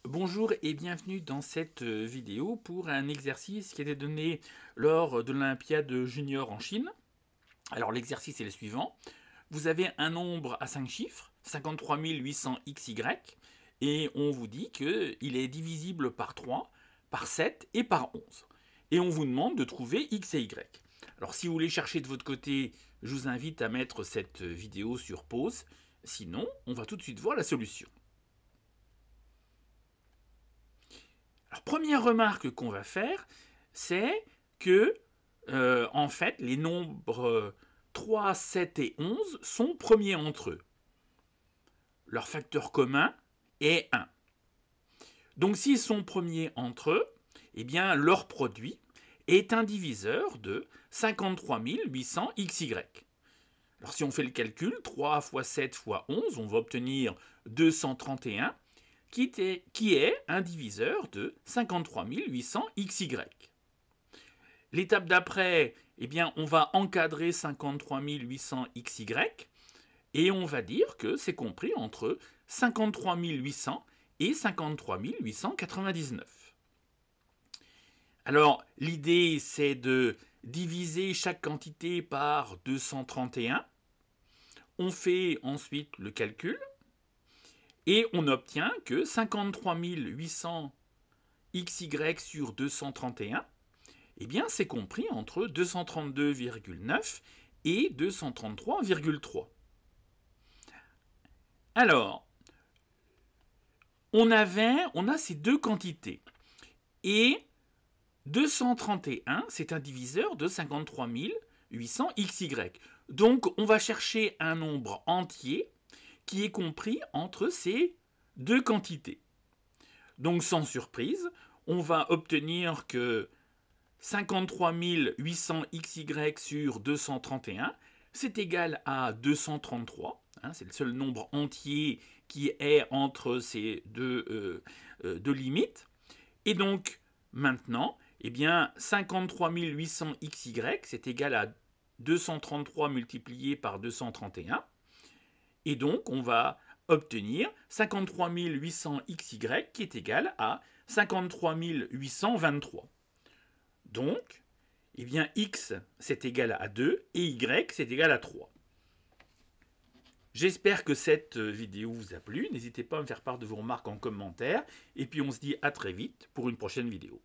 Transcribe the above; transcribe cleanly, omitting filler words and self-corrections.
Bonjour et bienvenue dans cette vidéo pour un exercice qui a été donné lors de l'Olympiade junior en Chine. Alors l'exercice est le suivant. Vous avez un nombre à 5 chiffres, 53 800 XY, et on vous dit qu'il est divisible par 3, par 7 et par 11. Et on vous demande de trouver X et Y. Alors si vous voulez chercher de votre côté, je vous invite à mettre cette vidéo sur pause. Sinon, on va tout de suite voir la solution. Alors, première remarque qu'on va faire, c'est que, en fait, les nombres 3, 7 et 11 sont premiers entre eux. Leur facteur commun est 1. Donc, s'ils sont premiers entre eux, eh bien, leur produit est un diviseur de 53 800 XY. Alors, si on fait le calcul, 3 fois 7 fois 11, on va obtenir 231, qui est un diviseur de 53 800 XY. L'étape d'après, eh bien, on va encadrer 53 800 XY et on va dire que c'est compris entre 53 800 et 53 899. Alors, l'idée, c'est de diviser chaque quantité par 231. On fait ensuite le calcul et on obtient que 53 800 XY sur 231, eh bien, c'est compris entre 232,9 et 233,3. Alors, on a ces deux quantités. Et 231, c'est un diviseur de 53 800 XY. Donc, on va chercher un nombre entier qui est compris entre ces deux quantités. Donc, sans surprise, on va obtenir que 53 800 XY sur 231, c'est égal à 233. C'est le seul nombre entier qui est entre ces deux limites. Et donc, maintenant, eh bien, 53 800 XY, c'est égal à 233 multiplié par 231. Et donc, on va obtenir 53 800 XY qui est égal à 53 823. Donc, eh bien, x c'est égal à 2 et y c'est égal à 3. J'espère que cette vidéo vous a plu. N'hésitez pas à me faire part de vos remarques en commentaire. Et puis on se dit à très vite pour une prochaine vidéo.